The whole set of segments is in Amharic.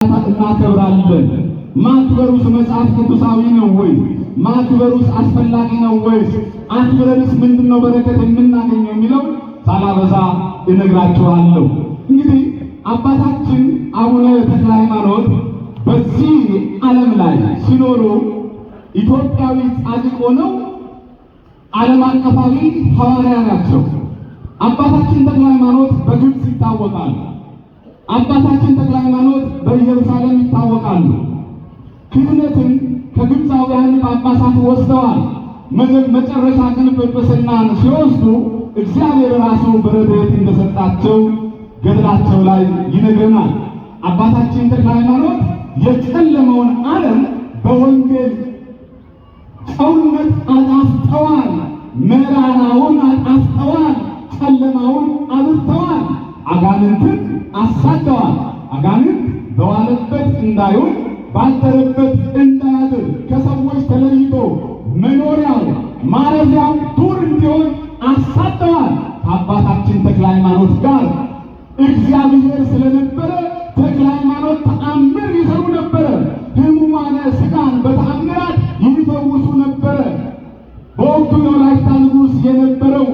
እናከብራለን። ማክበሩስ መጽሐፍ ቅዱሳዊ ነው ወይ? ማክበሩስ አስፈላጊ ነው ወይስ አክብረንስ ምንድነው በረከት የምናገኘው የሚለው ሳላበዛ እነግራችኋለሁ። እንግዲህ አባታችን አቡነ ተክለ ሃይማኖት በዚህ ዓለም ላይ ሲኖሩ ኢትዮጵያዊ ጻድቅ ሆነው ዓለም አቀፋዊ ሐዋርያ ናቸው። አባታችን ተክለ ሃይማኖት በግብጽ ይታወቃሉ። አባታችን ተክለ ሃይማኖት በኢየሩሳሌም ይታወቃሉ። ክህነትን ከግብፃውያን ጳጳሳት ወስደዋል። መጨረሻ ግን ጵጵስናን ሲወስዱ እግዚአብሔር ራሱ በረድኤት እንደሰጣቸው ገድላቸው ላይ ይነግረናል። አባታችን ተክለ ሃይማኖት የጨለመውን ዓለም በወንጌል ጨውነት አጣፍጠዋል። መራራውን አጣፍጠዋል። ጨለማውን አብርተዋል። አጋንንትን አሳደዋል። አጋንንት በዋለበት እንዳይውል ባደረበት እንዳያድር ከሰዎች ተለይቶ መኖሪያው ማረፊያው ዱር እንዲሆን አሳደዋል። ከአባታችን ተክለ ሃይማኖት ጋር እግዚአብሔር ስለነበረ ተክለ ሃይማኖት ተአምር ይሰሩ ነበረ። ሕሙማነ ሥጋን በተአምራት ይፈውሱ ነበረ። በወቅቱ የወላይታ ንጉሥ የነበረው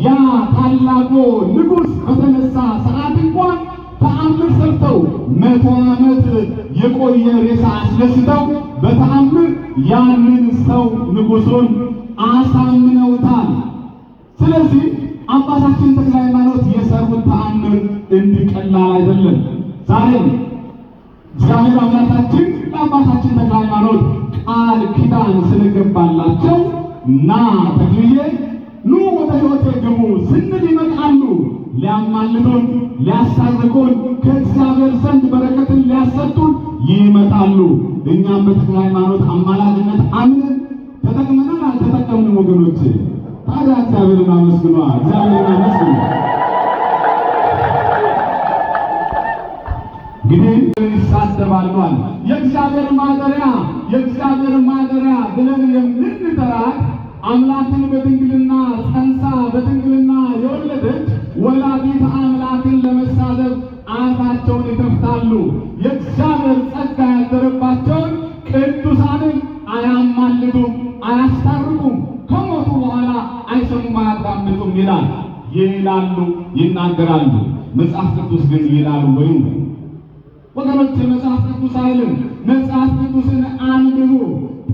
ያ ታላቁ ንጉሥ በተነሳ ሰዓት እንኳን ተአምር ሰርተው 100 ዓመት የቆየ ሬሳ አስነስተው በተአምር ያንን ሰው ንጉሡን አሳምነውታል። ስለዚህ አባታችን ተክለ ሃይማኖት የሰሩት ተአምር እንዲቀላል አይደለም። ዛሬም እግዚአብሔር አምላካችን ለአባታችን ተክለ ሃይማኖት ቃል ኪዳን ስለገባላቸው እና ተክልዬ ኑ ወደ ሕይወቴ ግቡ ስንል ይመጣሉ። ሊያማልዱን፣ ሊያሳርቁን፣ ከእግዚአብሔር ዘንድ በረከትን ሊያሰጡን ይመጣሉ። እኛም በተክለ ሃይማኖት አማላጅነት አምነን ተጠቅመናል። አልተጠቀምንም ወገኖች? ታዲያ እግዚአብሔርን አመስግኗ። እግዚአብሔርን አመስግኗ። እንግዲህ ይሳደባሉ አለ። የእግዚአብሔር ማደሪያ ብለን የምንጠራት አምላክን በድንግልና ጸንሳ በድንግልና የወለደች ወላዲተ አምላክን ለመሳደብ አፋቸውን ይከፍታሉ። የእግዚአብሔር ጸጋ ያደረባቸውን ቅዱሳንን አያማልዱም፣ አያስታርቁም፣ ከሞቱ በኋላ አይሰሙም፣ አያዳምጡም ይላል። ይላሉ፣ ይናገራሉ። መጽሐፍ ቅዱስ ግን ይላሉ ወይ? ወገኖች መጽሐፍ ቅዱስ አይልም። መጽሐፍ ቅዱስን አንብቡ፣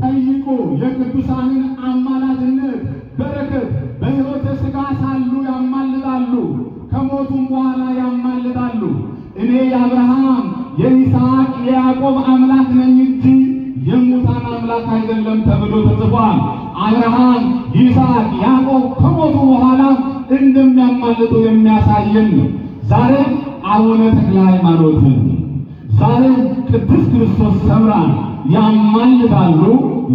ጠይቁ። የቅዱሳንን አማላጅነት በረከት በሕይወተ ሥጋ ሳሉ ያማልዳሉ፣ ከሞቱም በኋላ ያማልዳሉ። እኔ የአብርሃም የይስሐቅ የያዕቆብ አምላክ ነኝ እንጂ የሙታን አምላክ አይደለም ተብሎ ተጽፏል። አብርሃም ይስሐቅ ያዕቆብ ከሞቱ በኋላ እንደሚያማልዱ የሚያሳየን ነው። ዛሬ አቡነ ተክለ ሃይማኖት ዛሬ ቅድስት ክርስቶስ ሰምራን ያማልዳሉ፣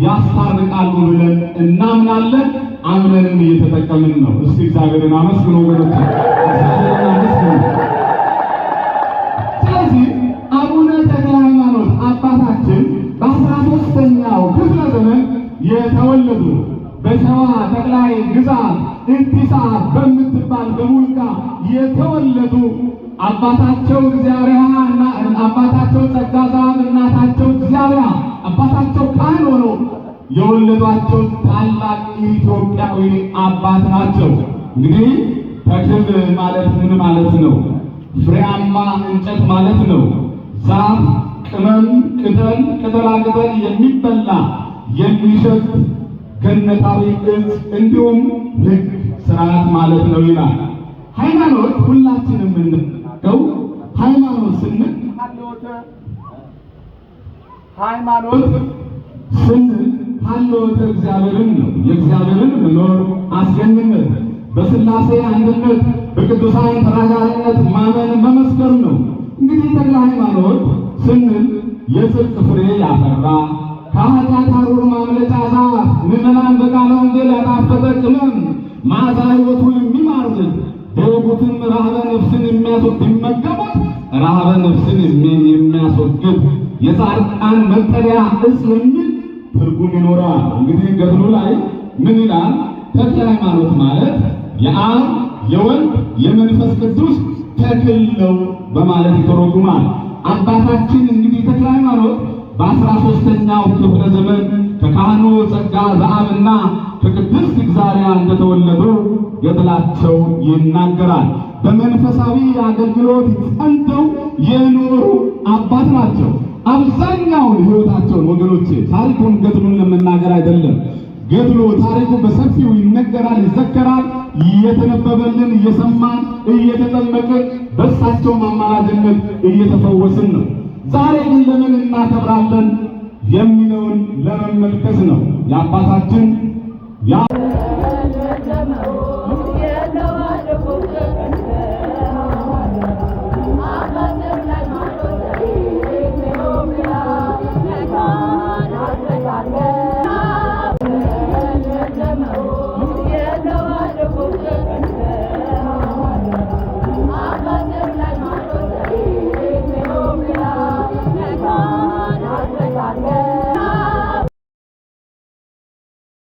ያስታርቃሉ ብለን እናምናለን። አምነንም እየተጠቀምን ነው። እስቲ እግዚአብሔርን አመስግኑ ወገኖች፣ እግዚአብሔርን አመስግኑ። ስለዚህ አቡነ ተክለ ሃይማኖት አባታችን በ13ኛው ክፍለ ዘመን የተወለዱ በሸዋ ጠቅላይ ግዛት እንቲሳ በምትባል በሙልካ የተወለዱ አባታቸው እግዚአብሔርና አባታቸው ጸጋዛብ እናታቸው እግዚአብሔር አባታቸው ካህን ሆኖ የወለዷቸው ታላቅ ኢትዮጵያዊ አባት ናቸው። እንግዲህ ተክል ማለት ምን ማለት ነው? ፍሬያማ እንጨት ማለት ነው። ዛፍ፣ ቅመም፣ ቅጠል፣ ቅጠላቅጠል የሚበላ የሚሸት ገነታዊ ዕፅ እንዲሁም ሕግ ስርዓት ማለት ነው ይላል። ሃይማኖት ሁላችንም እንደምናውቀው ሃይማኖት ስንል ሀልዎተ እግዚአብሔርን ነው። የእግዚአብሔርን መኖር አስገኝነት፣ በሥላሴ አንድነት በቅዱሳን ተራዳኢነት ማመን መመስከር ነው። እንግዲህ ተክለ ሃይማኖት ስንል የጽድቅ ፍሬ ያፈራ ከኃጢአት ሐሩር ማምለጫ ዛፍ ምዕመናን በቃለ ወንጌል ያጣፈጠ ቅመም መዓዛ ሕይወቱን የሚማርክ በወጉትም ረሃበ ነፍስን ቢመገቡት ረሃበ ነፍስን የሚያስወግድ የጻድቃን መጠለያ ዕፅ የሚል ትርጉም ይኖረዋል። እንግዲህ ገድሉ ላይ ምን ይላል? ተክለ ሃይማኖት ማለት የአብ የወልድ የመንፈስ ቅዱስ ተክል ነው በማለት ይተረጉማል። አባታችን እንግዲህ ተክለ ሃይማኖት በ13ኛው ክፍለ ዘመን ከካህኑ ጸጋ ዘአብና ከቅድስት እግዚአብሔር እንደተወለዱ ገድላቸው ይናገራል። በመንፈሳዊ አገልግሎት ጸንተው የኖሩ አባት ናቸው። አብዛኛውን ሕይወታቸውን ወገኖቼ ታሪኩን ገድሉን ለመናገር አይደለም፣ ገድሉ ታሪኩ በሰፊው ይነገራል፣ ይዘከራል። እየተነበበልን እየሰማን እየተጠመቅን በእሳቸው አማላጅነት እየተፈወስን ነው። ዛሬ ግን ለምን እናከብራለን የሚለውን ለመመልከት ነው። የአባታችን